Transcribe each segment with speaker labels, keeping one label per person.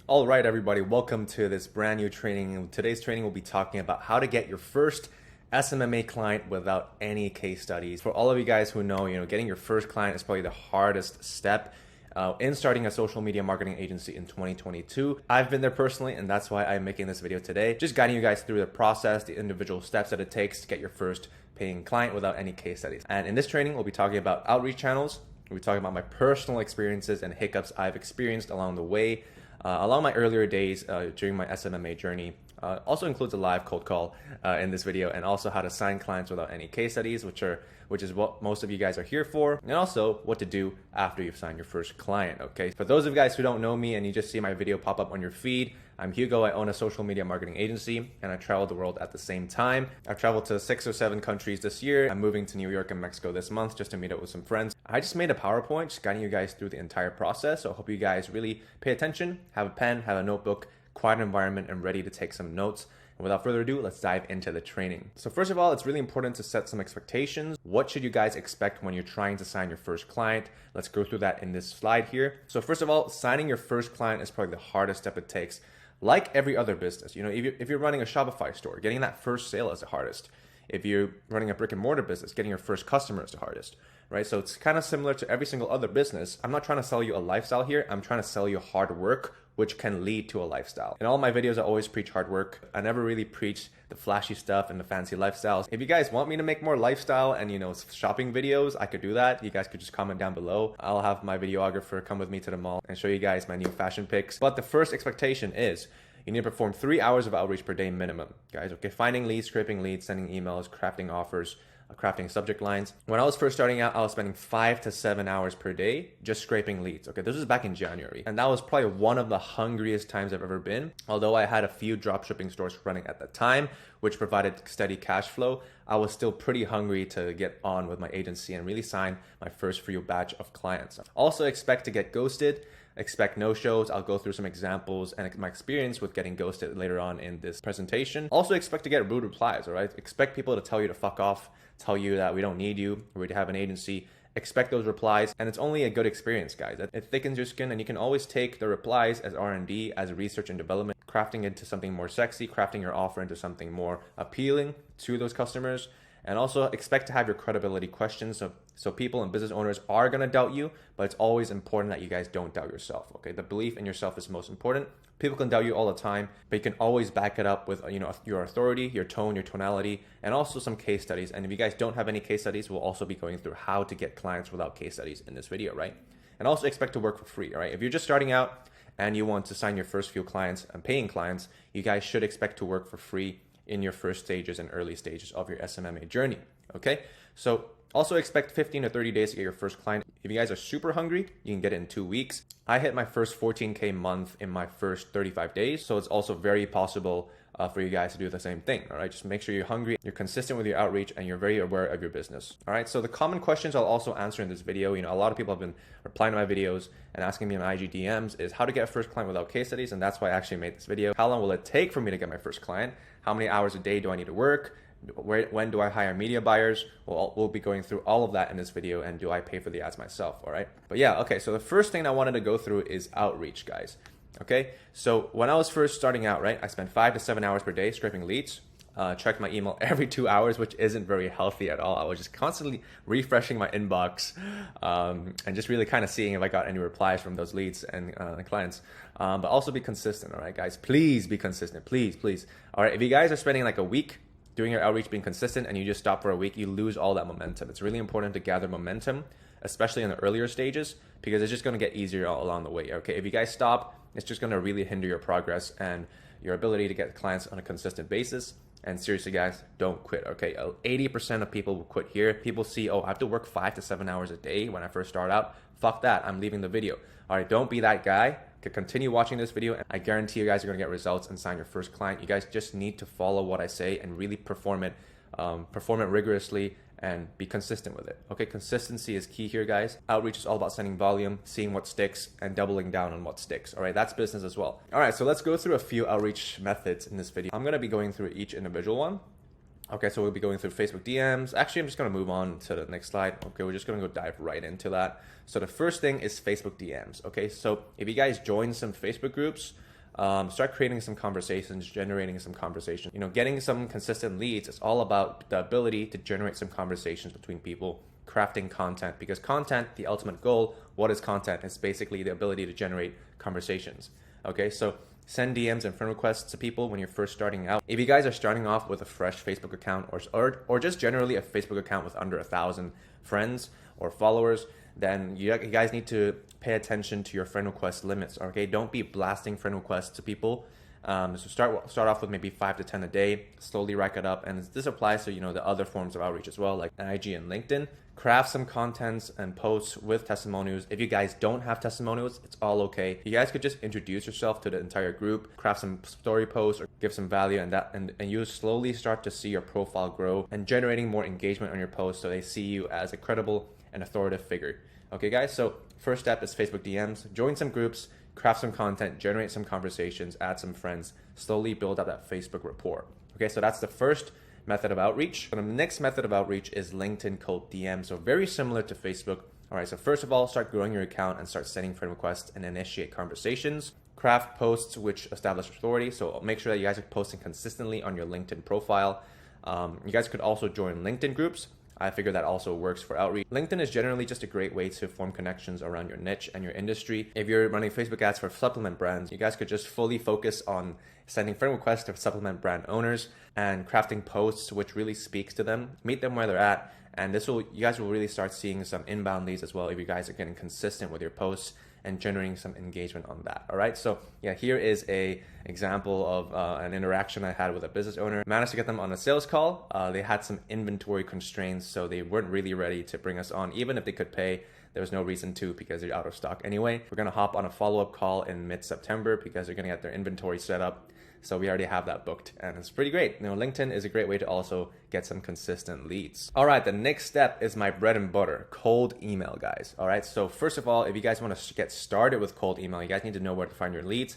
Speaker 1: All right, everybody, welcome to this brand new training. Today's training will be talking about how to get your first SMMA client without any case studies. For all of you guys who know, getting your first client is probably the hardest step in starting a social media marketing agency in 2022. I've been there personally, and that's why I'm making this video today. Just guiding you guys through the process, the individual steps that it takes to get your first paying client without any case studies. And in this training, we'll be talking about outreach channels. We'll be talking about my personal experiences and hiccups I've experienced along the way, along my earlier days during my SMMA journey. Also includes a live cold call in this video, and also how to sign clients without any case studies, which is what most of you guys are here for, and also what to do after you've signed your first client. Okay, for those of you guys who don't know me and you just see my video pop up on your feed, I'm Hugo. I own a social media marketing agency, and I travel the world at the same time. I've traveled to 6 or 7 countries this year. I'm moving to New York and Mexico this month just to meet up with some friends. I just made a PowerPoint just guiding you guys through the entire process, so I hope you guys really pay attention, have a pen, have a notebook, quiet environment, and ready to take some notes. And without further ado, let's dive into the training. So first of all, it's really important to set some expectations. What should you guys expect when you're trying to sign your first client? Let's go through that in this slide here. So first of all, signing your first client is probably the hardest step it takes. Like every other business, if you're running a Shopify store, getting that first sale is the hardest. If you're running a brick and mortar business, getting your first customer is the hardest, right? So it's kind of similar to every single other business. I'm not trying to sell you a lifestyle here. I'm trying to sell you hard work, which can lead to a lifestyle. In all my videos, I always preach hard work. I never really preach the flashy stuff and the fancy lifestyles. If you guys want me to make more lifestyle and, shopping videos, I could do that. You guys could just comment down below. I'll have my videographer come with me to the mall and show you guys my new fashion picks. But the first expectation is you need to perform 3 hours of outreach per day minimum, guys. Okay, finding leads, scraping leads, sending emails, crafting offers, crafting subject lines. When I was first starting out, I was spending 5 to 7 hours per day just scraping leads. Okay, this was back in January. And that was probably one of the hungriest times I've ever been. Although I had a few dropshipping stores running at the time, which provided steady cash flow, I was still pretty hungry to get on with my agency and really sign my first few batch of clients. Also expect to get ghosted. Expect no-shows. I'll go through some examples and my experience with getting ghosted later on in this presentation. Also expect to get rude replies, all right? Expect people to tell you to fuck off, tell you that we don't need you, or we have an agency. Expect those replies, and it's only a good experience, guys. It thickens your skin, and you can always take the replies as R&D, as research and development, crafting it into something more sexy, crafting your offer into something more appealing to those customers. And also expect to have your credibility questions. So people and business owners are going to doubt you, but it's always important that you guys don't doubt yourself. Okay, the belief in yourself is most important. People can doubt you all the time, but you can always back it up with your authority, your tone, your tonality, and also some case studies. And if you guys don't have any case studies, we'll also be going through how to get clients without case studies in this video, right? And also expect to work for free, all right? If you're just starting out and you want to sign your first few clients and paying clients, you guys should expect to work for free in your first stages and early stages of your SMMA journey, okay? So also expect 15 to 30 days to get your first client. If you guys are super hungry, you can get it in 2 weeks. I hit my first 14K month in my first 35 days, so it's also very possible for you guys to do the same thing, all right? Just make sure you're hungry, you're consistent with your outreach, and you're very aware of your business, all right? So the common questions I'll also answer in this video, a lot of people have been replying to my videos and asking me on IG DMs is how to get a first client without case studies, and that's why I actually made this video. How long will it take for me to get my first client? How many hours a day do I need to work? When do I hire media buyers? We'll be going through all of that in this video, and do I pay for the ads myself, all right? But yeah, okay, so the first thing I wanted to go through is outreach, guys. Okay, so when I was first starting out, right, I spent 5 to 7 hours per day scraping leads, checked my email every 2 hours, which isn't very healthy at all. I was just constantly refreshing my inbox and just really kind of seeing if I got any replies from those leads and clients. But also be consistent, all right, guys? Please be consistent, please. All right, if you guys are spending like a week doing your outreach, being consistent, and you just stop for a week, you lose all that momentum. It's really important to gather momentum, especially in the earlier stages, because it's just going to get easier all along the way, okay? If you guys stop, it's just going to really hinder your progress and your ability to get clients on a consistent basis. And seriously, guys, don't quit, okay? 80% of people will quit here. People see, oh, I have to work 5 to 7 hours a day when I first start out. Fuck that, I'm leaving the video. All right, don't be that guy. Continue watching this video, and I guarantee you guys are going to get results and sign your first client. You guys just need to follow what I say and really perform it rigorously and be consistent with it. Okay, consistency is key here, guys. Outreach is all about sending volume, seeing what sticks, and doubling down on what sticks. All right, that's business as well. All right, so let's go through a few outreach methods in this video. I'm going to be going through each individual one. Okay, so we'll be going through Facebook DMs. Actually, I'm just going to move on to the next slide. Okay, we're just going to go dive right into that. So the first thing is Facebook DMs. Okay, so if you guys join some Facebook groups, start creating some conversations, generating some conversation. Getting some consistent leads is all about the ability to generate some conversations between people, crafting content, because content, the ultimate goal, what is content? It's basically the ability to generate conversations. Okay, so send DMs and friend requests to people when you're first starting out. If you guys are starting off with a fresh Facebook account or just generally a Facebook account with under 1,000 friends or followers, then you guys need to pay attention to your friend request limits. Okay, don't be blasting friend requests to people. So start off with maybe 5 to 10 a day, slowly rack it up. And this applies to the other forms of outreach as well, like IG and LinkedIn. Craft some contents and posts with testimonials. If you guys don't have testimonials, it's all okay. You guys could just introduce yourself to the entire group, craft some story posts or give some value, and you slowly start to see your profile grow and generating more engagement on your posts, so they see you as a credible and authoritative figure. Okay guys, so first step is Facebook DMs. Join some groups, craft some content, generate some conversations, add some friends, slowly build up that Facebook rapport. Okay, so that's the first method of outreach. And the next method of outreach is LinkedIn cold DM. So very similar to Facebook. All right, so first of all, start growing your account and start sending friend requests and initiate conversations. Craft posts which establish authority. So make sure that you guys are posting consistently on your LinkedIn profile. You guys could also join LinkedIn groups. I figure that also works for outreach. LinkedIn is generally just a great way to form connections around your niche and your industry. If you're running Facebook ads for supplement brands, you guys could just fully focus on sending friend requests to supplement brand owners and crafting posts which really speaks to them. Meet them where they're at, and you guys will really start seeing some inbound leads as well if you guys are getting consistent with your posts and generating some engagement on that. All right, so yeah, here is a example of an interaction I had with a business owner. Managed to get them on a sales call. They had some inventory constraints, so they weren't really ready to bring us on. Even if they could pay, there was no reason to, because they're out of stock anyway. We're gonna hop on a follow-up call in mid-September because they're gonna get their inventory set up. So we already have that booked, and it's pretty great. LinkedIn is a great way to also get some consistent leads. All right, the next step is my bread and butter, cold email, guys. All right, so first of all, if you guys want to get started with cold email, you guys need to know where to find your leads.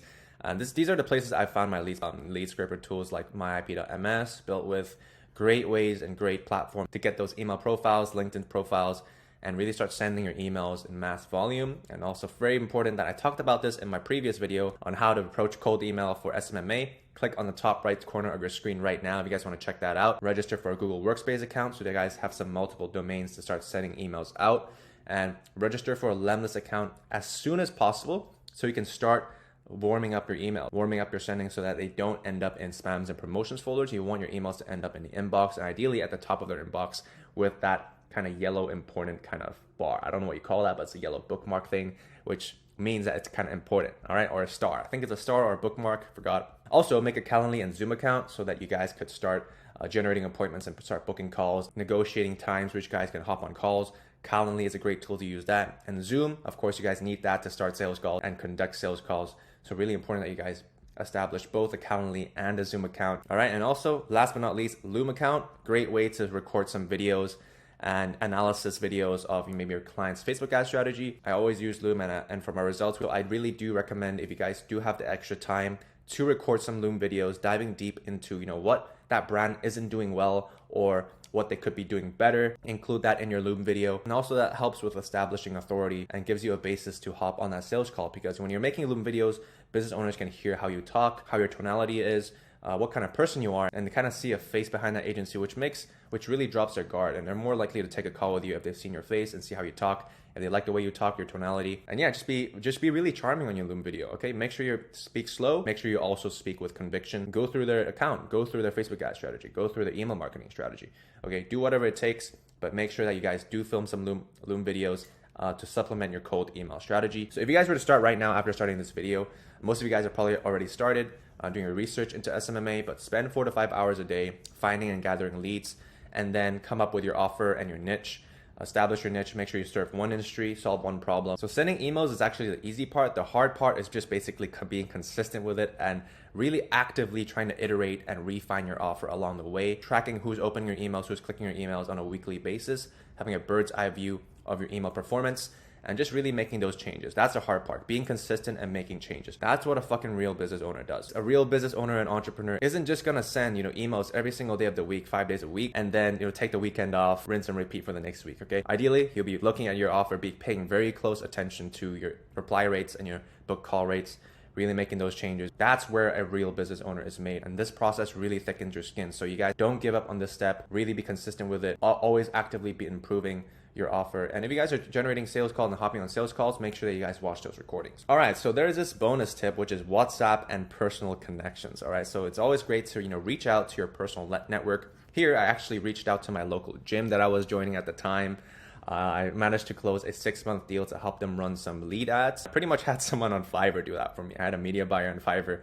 Speaker 1: These are the places I found my leads on lead scraper tools like myip.ms, built with great ways and great platform to get those email profiles, LinkedIn profiles, and really start sending your emails in mass volume. And also very important that I talked about this in my previous video on how to approach cold email for SMMA. Click on the top right corner of your screen right now if you guys want to check that out. Register for a Google Workspace account so you guys have some multiple domains to start sending emails out, and register for a Lemless account as soon as possible so you can start warming up your email, warming up your sending so that they don't end up in spams and promotions folders. You want your emails to end up in the inbox, and ideally at the top of their inbox with that kind of yellow important kind of bar. I don't know what you call that, but it's a yellow bookmark thing, which means that it's kind of important, all right? Or a star. I think it's a star or a bookmark, forgot. Also, make a Calendly and Zoom account so that you guys could start generating appointments and start booking calls, negotiating times which you guys can hop on calls. Calendly is a great tool to use that. And Zoom, of course, you guys need that to start sales calls and conduct sales calls. So really important that you guys establish both a Calendly and a Zoom account. All right, and also, last but not least, Loom account. Great way to record some videos and analysis videos of maybe your client's Facebook ad strategy. I always use Loom, and for my results, I really do recommend, if you guys do have the extra time, to record some Loom videos, diving deep into what that brand isn't doing well or what they could be doing better. Include that in your Loom video. And also that helps with establishing authority and gives you a basis to hop on that sales call, because when you're making Loom videos, business owners can hear how you talk, how your tonality is, what kind of person you are, and they kind of see a face behind that agency, which really drops their guard, and they're more likely to take a call with you if they've seen your face and see how you talk, if they like the way you talk, your tonality. And yeah, just be really charming on your Loom video, okay? Make sure you speak slow, make sure you also speak with conviction. Go through their account, go through their Facebook ad strategy, go through their email marketing strategy, okay? Do whatever it takes, but make sure that you guys do film some Loom videos to supplement your cold email strategy. So if you guys were to start right now after starting this video, most of you guys are probably already started doing your research into SMMA, but spend 4 to 5 hours a day finding and gathering leads, and then come up with your offer and your niche. Establish your niche, make sure you serve one industry, solve one problem. So sending emails is actually the easy part. The hard part is just basically being consistent with it and really actively trying to iterate and refine your offer along the way, tracking who's opening your emails, who's clicking your emails on a weekly basis, having a bird's eye view of your email performance, and just really making those changes. That's the hard part, being consistent and making changes. That's what a fucking real business owner does. A real business owner and entrepreneur isn't just gonna send, emails every single day of the week, 5 days a week, and then, take the weekend off, rinse and repeat for the next week, okay? Ideally, you'll be looking at your offer, be paying very close attention to your reply rates and your book call rates, really making those changes. That's where a real business owner is made. And this process really thickens your skin. So you guys don't give up on this step, really be consistent with it, always actively be improving your offer. And if you guys are generating sales calls and hopping on sales calls, make sure that you guys watch those recordings. All right, so there's this bonus tip, which is WhatsApp and personal connections. All right, so it's always great to, reach out to your personal network. Here, I actually reached out to my local gym that I was joining at the time. I managed to close a 6-month deal to help them run some lead ads. I pretty much had someone on Fiverr do that for me. I had a media buyer on Fiverr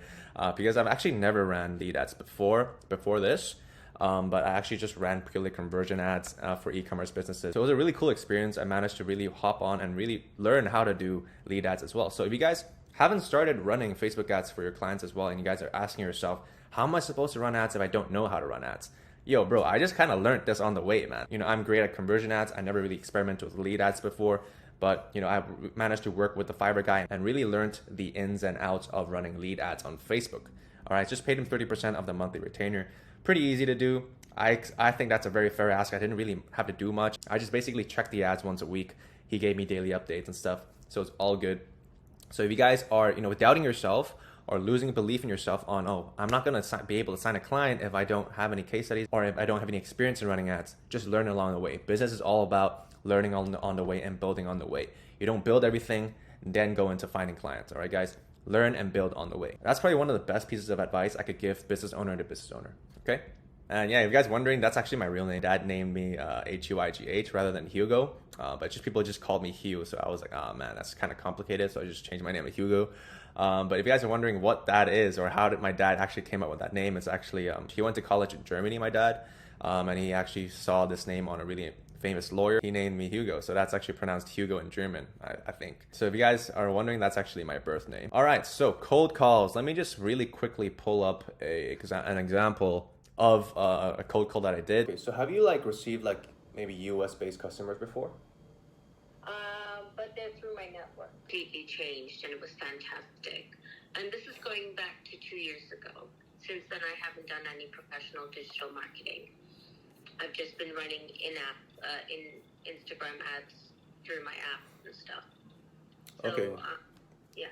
Speaker 1: because I've actually never ran lead ads before this. But I actually just ran purely conversion ads for e-commerce businesses. So it was a really cool experience. I managed to really hop on and really learn how to do lead ads as well. So if you guys haven't started running Facebook ads for your clients as well, and you guys are asking yourself, how am I supposed to run ads if I don't know how to run ads? Yo, bro, I just kind of learned this on the way, man. I'm great at conversion ads. I never really experimented with lead ads before, but I managed to work with the Fiverr guy and really learned the ins and outs of running lead ads on Facebook. All right, just paid him 30% of the monthly retainer. Pretty easy to do. I think that's a very fair ask. I didn't really have to do much. I just basically checked the ads once a week. He gave me daily updates and stuff, so it's all good. So if you guys are, doubting yourself or losing belief in yourself on, I'm not gonna be able to sign a client if I don't have any case studies or if I don't have any experience in running ads, just learn along the way. Business is all about learning on the way and building on the way. You don't build everything and then go into finding clients. All right, guys, learn and build on the way. That's probably one of the best pieces of advice I could give business owner to business owner. Okay. And yeah, if you guys wondering, that's actually my real name. Dad named me Huygh rather than Hugo, but people just called me Hugh. So I was like, oh man, that's kind of complicated. So I just changed my name to Hugo. But if you guys are wondering what that is or how did my dad actually came up with that name, it's actually, he went to college in Germany, my dad, and he actually saw this name on a really famous lawyer. He named me Hugo. So that's actually pronounced Hugo in German, I think. So if you guys are wondering, that's actually my birth name. All right, so cold calls. Let me just really quickly pull up an example of a cold call that I did. Okay, so have you received maybe US based customers before?
Speaker 2: But they're through my network. Completely changed and it was fantastic. And this is going back to 2 years ago. Since then I haven't done any professional digital marketing. I've just been running in-app, in Instagram ads through my app and stuff. So,
Speaker 1: okay.
Speaker 2: Yeah.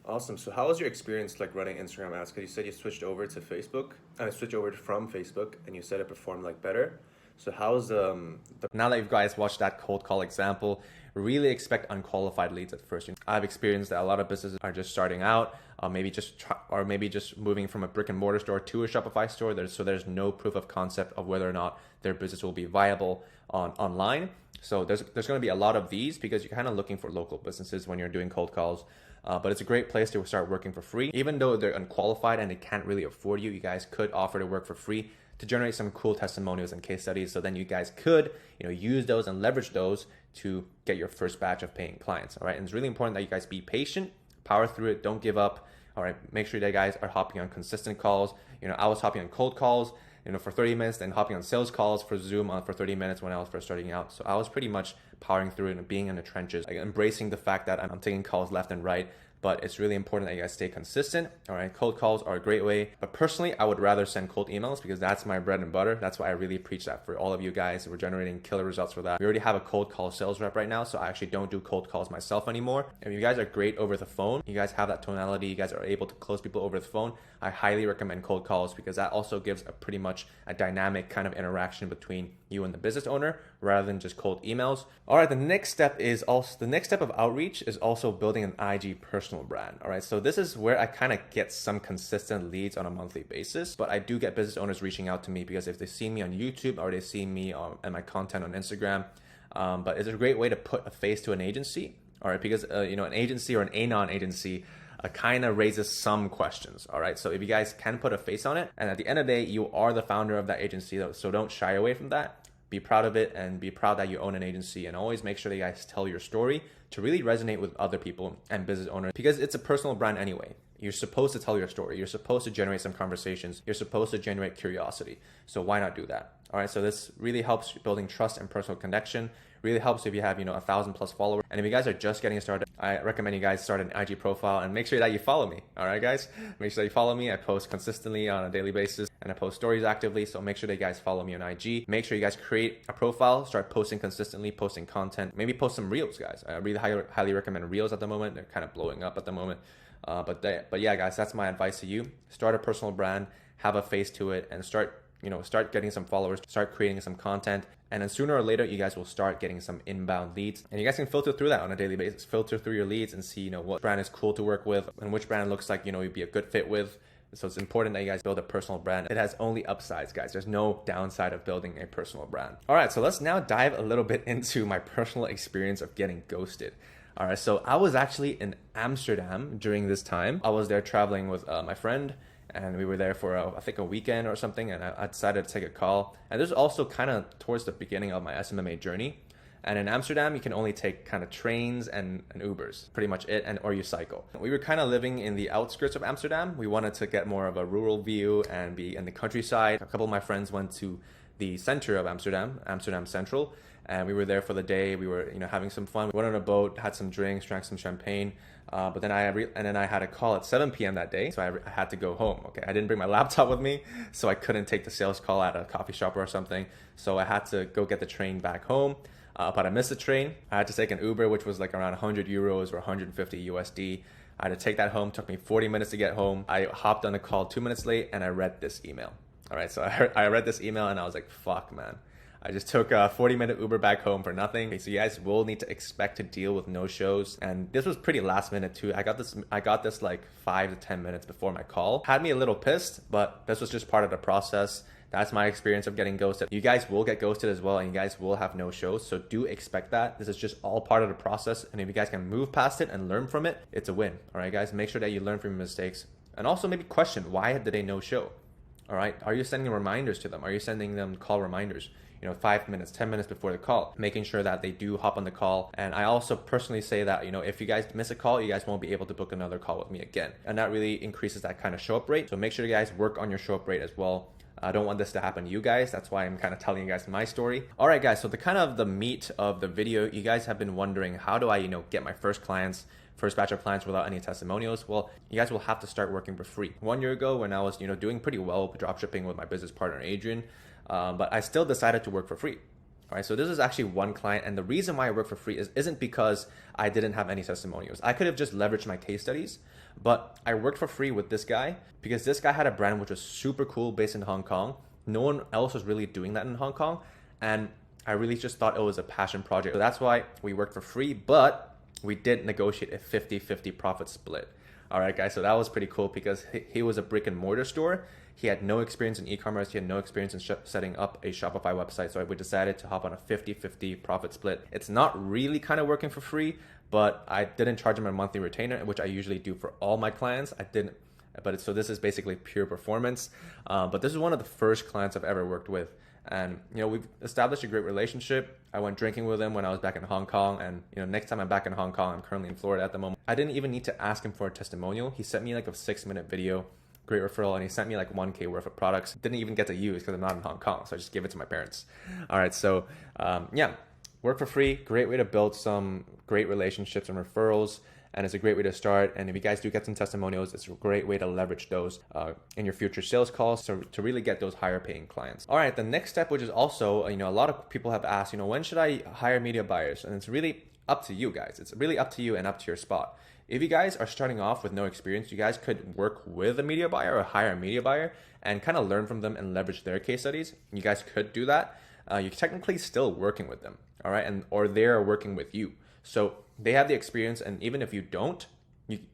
Speaker 1: Awesome. So how was your experience running Instagram ads? Because you said you switched over to Facebook, switched over from Facebook, and you said it performed better. So how's now that you guys watched that cold call example, really expect unqualified leads at first. I've experienced that a lot of businesses are just starting out, maybe just moving from a brick and mortar store to a Shopify store. There's no proof of concept of whether or not their business will be viable online. So there's going to be a lot of these because you're kind of looking for local businesses when you're doing cold calls. But it's a great place to start working for free. Even though they're unqualified and they can't really afford you, you guys could offer to work for free to generate some cool testimonials and case studies. So then you guys could, use those and leverage those to get your first batch of paying clients. All right. And it's really important that you guys be patient, power through it. Don't give up. All right. Make sure that you guys are hopping on consistent calls. I was hopping on cold calls, for 30 minutes, then hopping on sales calls for Zoom for 30 minutes when I was first starting out. So I was pretty much powering through it and being in the trenches, embracing the fact that I'm taking calls left and right. But it's really important that you guys stay consistent. All right, cold calls are a great way. But personally, I would rather send cold emails because that's my bread and butter. That's why I really preach that for all of you guys. We're generating killer results for that. We already have a cold call sales rep right now, so I actually don't do cold calls myself anymore. If you guys are great over the phone, you guys have that tonality, you guys are able to close people over the phone, I highly recommend cold calls because that also gives a pretty much a dynamic kind of interaction between you and the business owner rather than just cold emails. All right, the next step of outreach is also building an IG personal brand. All right, so this is where I kind of get some consistent leads on a monthly basis, but I do get business owners reaching out to me because if they see me on YouTube or they see me and my content on Instagram, but it's a great way to put a face to an agency. All right, because an agency or an anon agency kind of raises some questions. All right, so if you guys can put a face on it, and at the end of the day, you are the founder of that agency, so don't shy away from that. Be proud of it and be proud that you own an agency, and always make sure that you guys tell your story to really resonate with other people and business owners because it's a personal brand anyway. You're supposed to tell your story. You're supposed to generate some conversations. You're supposed to generate curiosity. So why not do that? All right, so this really helps building trust and personal connection. Really helps if you have 1,000+ followers. And if you guys are just getting started, I recommend you guys start an IG profile and make sure that you follow me. All right, guys, make sure that you follow me. I post consistently on a daily basis and I post stories actively. So make sure that you guys follow me on IG. Make sure you guys create a profile, start posting consistently, posting content. Maybe post some reels, guys. I really highly recommend reels at the moment. They're kind of blowing up at the moment. But yeah, guys, that's my advice to you. Start a personal brand, have a face to it, and start getting some followers, start creating some content. And then sooner or later, you guys will start getting some inbound leads. And you guys can filter through that on a daily basis. Filter through your leads and see, what brand is cool to work with and which brand looks like, you'd be a good fit with. So it's important that you guys build a personal brand. It has only upsides, guys. There's no downside of building a personal brand. All right, so let's now dive a little bit into my personal experience of getting ghosted. All right, so I was actually in Amsterdam during this time. I was there traveling with my friend, and we were there for I think a weekend or something, and I decided to take a call. And this is also kind of towards the beginning of my SMMA journey. And in Amsterdam, you can only take kind of trains and Ubers, pretty much it, or you cycle. We were kind of living in the outskirts of Amsterdam. We wanted to get more of a rural view and be in the countryside. A couple of my friends went to the center of Amsterdam, Amsterdam Central, and we were there for the day. We were, having some fun. We went on a boat, had some drinks, drank some champagne. But then I had a call at 7 p.m. that day, so I had to go home. Okay, I didn't bring my laptop with me, so I couldn't take the sales call at a coffee shop or something. So I had to go get the train back home. But I missed the train. I had to take an Uber, which was like around 100 euros or 150 USD. I had to take that home. It took me 40 minutes to get home. I hopped on a call 2 minutes late, and I read this email. All right, so I read this email, and I was like, fuck, man. I just took a 40-minute Uber back home for nothing. Okay, so you guys will need to expect to deal with no-shows. And this was pretty last minute too. I got this like 5 to 10 minutes before my call. Had me a little pissed, but this was just part of the process. That's my experience of getting ghosted. You guys will get ghosted as well, and you guys will have no shows. So do expect that. This is just all part of the process. And if you guys can move past it and learn from it, it's a win. All right, guys, make sure that you learn from your mistakes. And also maybe question, why did they no show? All right, are you sending reminders to them? Are you sending them call reminders? 5 minutes, 10 minutes before the call, making sure that they do hop on the call. And I also personally say that, if you guys miss a call, you guys won't be able to book another call with me again. And that really increases that kind of show up rate. So make sure you guys work on your show up rate as well. I don't want this to happen to you guys. That's why I'm kind of telling you guys my story. All right, guys. So the meat of the video, you guys have been wondering, how do I, get my first batch of clients without any testimonials? Well, you guys will have to start working for free. 1 year ago, when I was, doing pretty well with dropshipping with my business partner, Adrian, but I still decided to work for free. All right, so this is actually one client, and the reason why I work for free isn't because I didn't have any testimonials. I could have just leveraged my case studies, but I worked for free with this guy because this guy had a brand which was super cool based in Hong Kong. No one else was really doing that in Hong Kong, and I really just thought it was a passion project. So that's why we worked for free, but we did negotiate a 50-50 profit split. All right, guys, so that was pretty cool because he was a brick and mortar store. He had no experience in e-commerce. He had no experience in setting up a Shopify website. So we decided to hop on a 50-50 profit split. It's not really kind of working for free, but I didn't charge him a monthly retainer, which I usually do for all my clients. I didn't, so this is basically pure performance. But this is one of the first clients I've ever worked with. And, we've established a great relationship. I went drinking with him when I was back in Hong Kong. And, next time I'm back in Hong Kong, I'm currently in Florida at the moment. I didn't even need to ask him for a testimonial. He sent me like a 6-minute video. Great referral, and he sent me like 1K worth of products. Didn't even get to use because I'm not in Hong Kong, so I just gave it to my parents. All right, so work for free. Great way to build some great relationships and referrals, and it's a great way to start. And if you guys do get some testimonials, it's a great way to leverage those in your future sales calls to really get those higher paying clients. All right, the next step, which is also, a lot of people have asked, when should I hire media buyers? And it's really up to you guys. It's really up to you and up to your spot. If you guys are starting off with no experience, you guys could work with a media buyer or hire a media buyer and kind of learn from them and leverage their case studies. You guys could do that. You're technically still working with them, all right? Or they're working with you. So they have the experience, and even if you don't,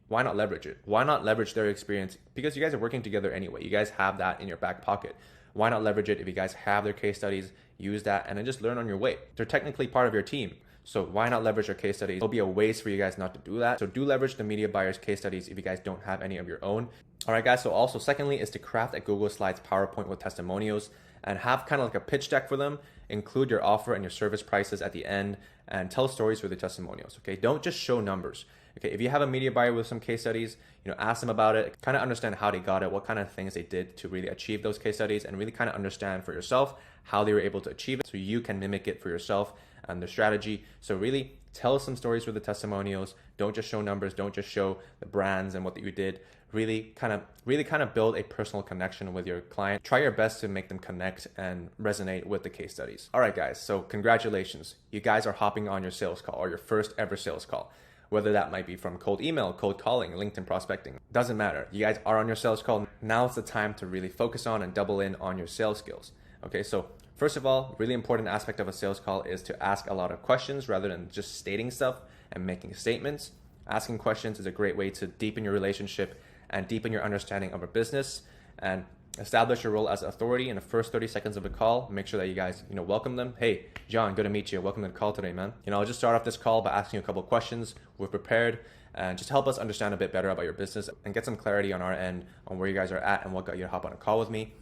Speaker 1: why not leverage it? Why not leverage their experience? Because you guys are working together anyway. You guys have that in your back pocket. Why not leverage it if you guys have their case studies, use that, and then just learn on your way. They're technically part of your team. So why not leverage your case studies? It'll be a waste for you guys not to do that. So do leverage the media buyer's case studies if you guys don't have any of your own. All right, guys. So also secondly is to craft a Google Slides PowerPoint with testimonials and have kind of like a pitch deck for them. Include your offer and your service prices at the end and tell stories with the testimonials. Okay, don't just show numbers. Okay, if you have a media buyer with some case studies, ask them about it, kind of understand how they got it, what kind of things they did to really achieve those case studies, and really kind of understand for yourself how they were able to achieve it so you can mimic it for yourself and the strategy. So really tell some stories with the testimonials. Don't just show numbers. Don't just show the brands and what you did. Really kind of build a personal connection with your client. Try your best to make them connect and resonate with the case studies. All right, guys. So congratulations. You guys are hopping on your sales call or your first ever sales call. whether that might be from cold email, cold calling, LinkedIn prospecting. Doesn't matter. You guys are on your sales call. Now it's the time to really focus on and double in on your sales skills. Okay, so first of all, really important aspect of a sales call is to ask a lot of questions rather than just stating stuff and making statements. Asking questions is a great way to deepen your relationship and deepen your understanding of a business and establish your role as authority in the first 30 seconds of the call. Make sure that you guys, welcome them. Hey, John, good to meet you. Welcome to the call today, man. I'll just start off this call by asking you a couple of questions. We're prepared, and just help us understand a bit better about your business and get some clarity on our end on where you guys are at and what got you to hop on a call with me.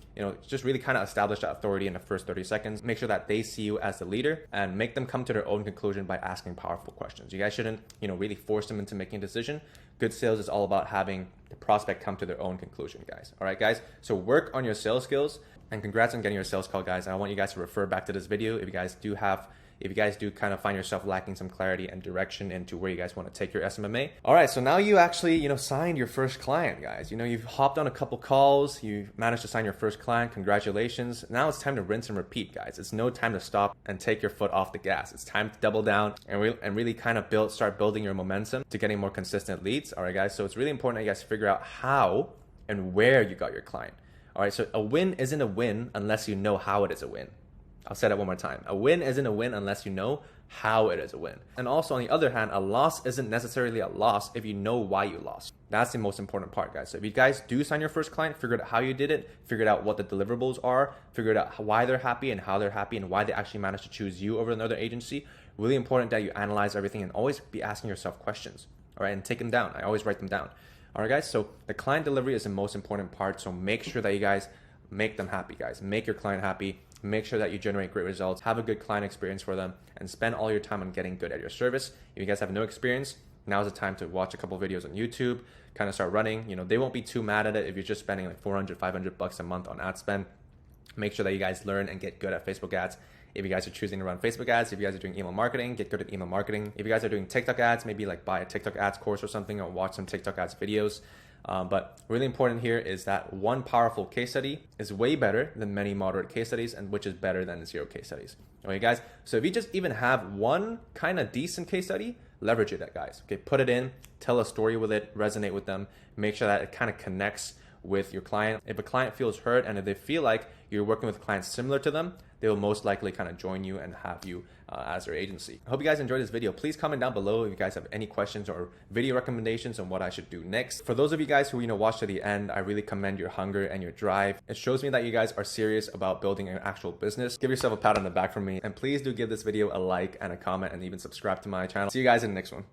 Speaker 1: Just really kind of establish that authority in the first 30 seconds. Make sure that they see you as the leader and make them come to their own conclusion by asking powerful questions. You guys shouldn't, really force them into making a decision. Good sales is all about having the prospect come to their own conclusion, guys. All right, guys. So work on your sales skills, and congrats on getting your sales call, guys. And I want you guys to refer back to this video if you guys do kind of find yourself lacking some clarity and direction into where you guys want to take your SMMA. All right, so now you actually, signed your first client, guys. You've hopped on a couple calls, you've managed to sign your first client. Congratulations. Now it's time to rinse and repeat, guys. It's no time to stop and take your foot off the gas. It's time to double down and really kind of start building your momentum to getting more consistent leads. All right, guys. So it's really important that you guys figure out how and where you got your client. All right, so a win isn't a win unless you know how it is a win. I'll say that one more time. A win isn't a win unless you know how it is a win. And also, on the other hand, a loss isn't necessarily a loss if you know why you lost. That's the most important part, guys. So if you guys do sign your first client, figure out how you did it, figure out what the deliverables are, figure out why they're happy and how they're happy and why they actually managed to choose you over another agency. Really important that you analyze everything and always be asking yourself questions, all right, and take them down. I always write them down. All right, guys, so the client delivery is the most important part. So make sure that you guys make them happy, guys. Make your client happy. Make sure that you generate great results, have a good client experience for them, and spend all your time on getting good at your service. If you guys have no experience, now's the time to watch a couple videos on YouTube, kind of start running. They won't be too mad at it if you're just spending like $400, $500 a month on ad spend. Make sure that you guys learn and get good at Facebook ads. If you guys are choosing to run Facebook ads, if you guys are doing email marketing, get good at email marketing. If you guys are doing TikTok ads, maybe like buy a TikTok ads course or something or watch some TikTok ads videos. But really important here is that one powerful case study is way better than many moderate case studies, and which is better than 0 case studies. Okay, guys? So if you just even have one kind of decent case study, leverage it, guys. Okay, put it in, tell a story with it, resonate with them, make sure that it kind of connects with your client. If a client feels hurt and if they feel like you're working with clients similar to them, they will most likely kind of join you and have you as their agency. I hope you guys enjoyed this video. Please comment down below if you guys have any questions or video recommendations on what I should do next. For those of you guys who watch to the end, I really commend your hunger and your drive. It shows me that you guys are serious about building an actual business. Give yourself a pat on the back from me, and please do give this video a like and a comment and even subscribe to my channel. See you guys in the next one.